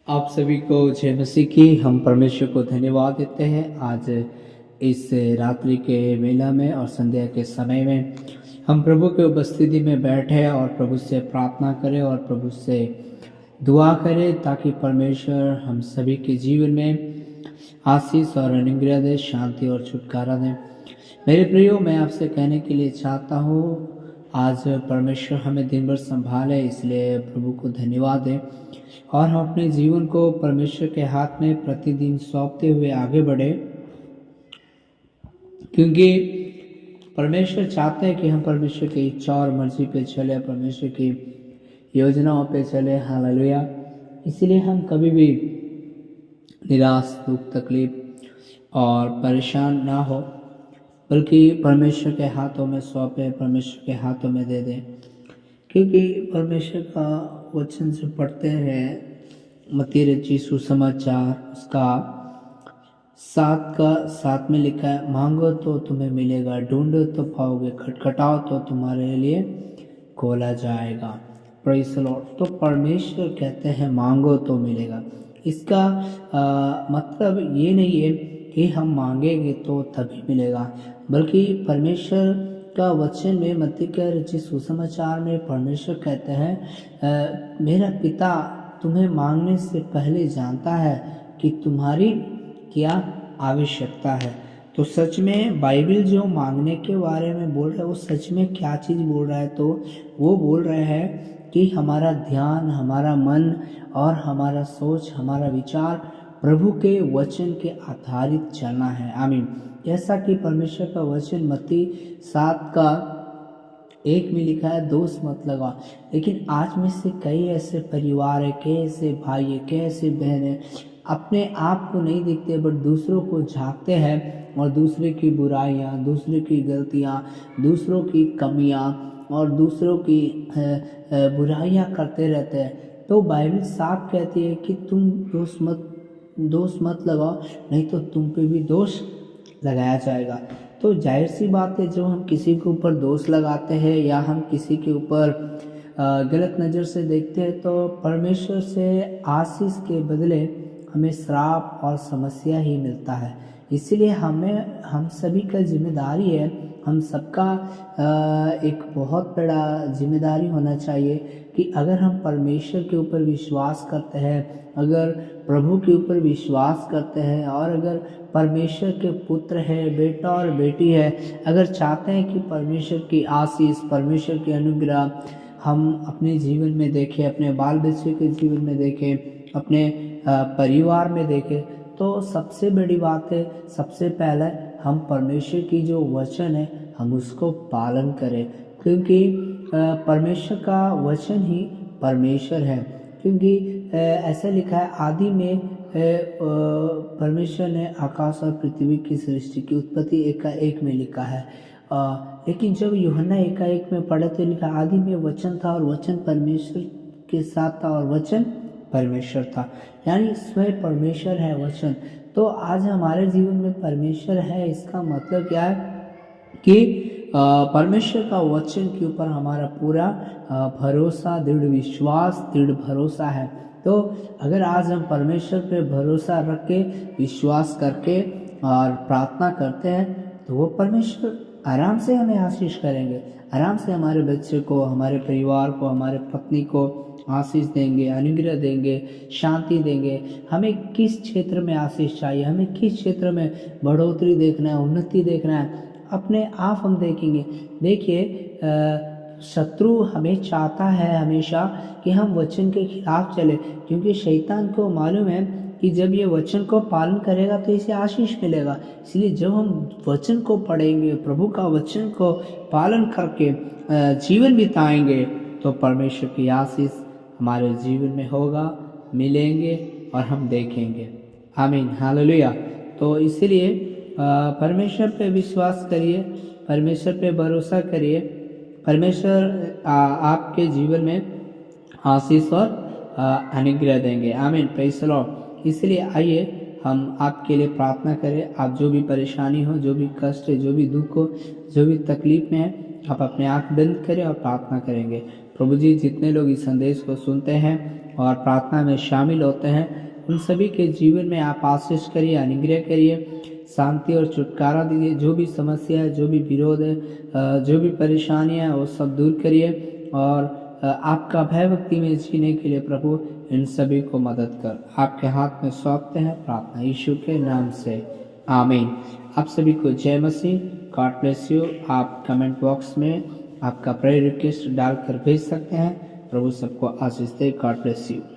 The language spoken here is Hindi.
आप सभी को जय मसीह की। हम परमेश्वर को धन्यवाद देते हैं। आज इस रात्रि के मेला में और संध्या के समय में हम प्रभु के उपस्थिति में बैठे और प्रभु से प्रार्थना करें और प्रभु से दुआ करें ताकि परमेश्वर हम सभी के जीवन में आशीष और अनुग्रह दे, शांति और छुटकारा दे। मेरे प्रियो, मैं आपसे कहने के लिए चाहता हूँ, आज परमेश्वर हमें दिन भर संभाले, इसलिए प्रभु को धन्यवाद दें और हम अपने जीवन को परमेश्वर के हाथ में प्रतिदिन सौंपते हुए आगे बढ़े, क्योंकि परमेश्वर चाहते हैं कि हम परमेश्वर की इच्छा और मर्जी पे चले, परमेश्वर की योजनाओं पे चले। हालेलुया। इसलिए हम कभी भी निराश, दुख, तकलीफ और परेशान ना हो, बल्कि परमेश्वर के हाथों में सौंपे, परमेश्वर के हाथों में दे दें। क्योंकि परमेश्वर का वचन जो पढ़ते हैं, मत्ती रचित सुसमाचार उसका 7 में लिखा है, मांगो तो तुम्हें मिलेगा, ढूंढो तो पाओगे, खटखटाओ तो तुम्हारे लिए खोला जाएगा। Praise the Lord. तो परमेश्वर कहते हैं मांगो तो मिलेगा। इसका मतलब ये नहीं है कि हम मांगेंगे तो तभी मिलेगा, बल्कि परमेश्वर का वचन में मत्ती के रचित सुसमाचार में परमेश्वर कहते हैं, मेरा पिता तुम्हें मांगने से पहले जानता है कि तुम्हारी क्या आवश्यकता है। तो सच में बाइबल जो मांगने के बारे में बोल रहा है, वो सच में क्या चीज़ बोल रहा है? तो वो बोल रहे हैं कि हमारा ध्यान, हमारा मन और हमारा सोच, हमारा विचार प्रभु के वचन के आधारित चलना है। आमीन। जैसा कि परमेश्वर का वचन मत्ती 7:1 में लिखा है, दोष मत लगा। लेकिन आज में से कई ऐसे परिवार है, कई ऐसे भाई है, कई ऐसे बहन है, अपने आप को नहीं देखते बट दूसरों को झांकते हैं और दूसरे की बुराइयाँ, दूसरे की गलतियाँ, दूसरों की कमियाँ और दूसरों की बुराइयाँ करते रहते हैं। तो बाइबल साफ कहती है कि तुम दोष मत लगाओ, नहीं तो तुम पे भी दोष लगाया जाएगा। तो जाहिर सी बात है, जो हम किसी के ऊपर दोष लगाते हैं या हम किसी के ऊपर गलत नज़र से देखते हैं, तो परमेश्वर से आशीष के बदले हमें श्राप और समस्या ही मिलता है। इसलिए हम सभी का जिम्मेदारी है, हम सबका एक बहुत बड़ा जिम्मेदारी होना चाहिए कि अगर हम परमेश्वर के ऊपर विश्वास करते हैं, अगर प्रभु के ऊपर विश्वास करते हैं और अगर परमेश्वर के पुत्र है, बेटा और बेटी है, अगर चाहते हैं कि परमेश्वर की आशीष, परमेश्वर की अनुग्रह हम अपने जीवन में देखें, अपने बाल बच्चे के जीवन में देखें, अपने परिवार में देखें, तो सबसे बड़ी बात है, सबसे पहले हम परमेश्वर की जो वचन है हम उसको पालन करें, क्योंकि परमेश्वर का वचन ही परमेश्वर है। क्योंकि ऐसा लिखा है, आदि में परमेश्वर ने आकाश और पृथ्वी की सृष्टि की उत्पत्ति 1:1 में लिखा है। लेकिन जब यूहन्ना 1:1 में पढ़े तो लिखा, आदि में वचन था और वचन परमेश्वर के साथ था और वचन परमेश्वर था। यानी स्वयं परमेश्वर है वचन। तो आज हमारे जीवन में परमेश्वर है, इसका मतलब क्या है कि परमेश्वर का वचन के ऊपर हमारा पूरा भरोसा, दृढ़ विश्वास, दृढ़ भरोसा है। तो अगर आज हम परमेश्वर पे भरोसा रख के, विश्वास करके और प्रार्थना करते हैं, तो वो परमेश्वर आराम से हमें आशीष करेंगे, आराम से हमारे बच्चे को, हमारे परिवार को, हमारे पत्नी को आशीष देंगे, अनुग्रह देंगे, शांति देंगे। हमें किस क्षेत्र में आशीष चाहिए, हमें किस क्षेत्र में बढ़ोतरी देखना है, उन्नति देखना है, अपने आप हम देखेंगे। देखिए, शत्रु हमें चाहता है हमेशा कि हम वचन के खिलाफ चले, क्योंकि शैतान को मालूम है कि जब ये वचन को पालन करेगा तो इसे आशीष मिलेगा। इसलिए जब हम वचन को पढ़ेंगे, प्रभु का वचन को पालन करके जीवन बिताएंगे, तो परमेश्वर की आशीष हमारे जीवन में होगा, मिलेंगे और हम देखेंगे। आमीन। हालेलुया। तो इसलिए परमेश्वर पे विश्वास करिए, परमेश्वर पे भरोसा करिए, परमेश्वर आपके जीवन में आशीष और अनुग्रह देंगे। आमीन। Praise the Lord. इसलिए आइए हम आपके लिए प्रार्थना करें। आप जो भी परेशानी हो, जो भी कष्ट है, जो भी दुख हो, जो भी तकलीफ में है, आप अपने आँख बंद करें और प्रार्थना करेंगे। प्रभु जी, जितने लोग इस संदेश को सुनते हैं और प्रार्थना में शामिल होते हैं, उन सभी के जीवन में आप आशीष करिए, अनुग्रह करिए, शांति और छुटकारा दीजिए। जो भी समस्या है, जो भी विरोध है, जो भी परेशानियाँ है, वो सब दूर करिए और आपका भय भक्ति में जीने के लिए प्रभु इन सभी को मदद कर आपके हाथ में सौंपते हैं, प्रार्थना यीशु के नाम से, आमीन। आप सभी को जय मसीह, गॉड ब्लेस यू। आप कमेंट बॉक्स में आपका प्रेयर रिक्वेस्ट डालकर भेज सकते हैं। प्रभु सबको आशीष दे। God bless you.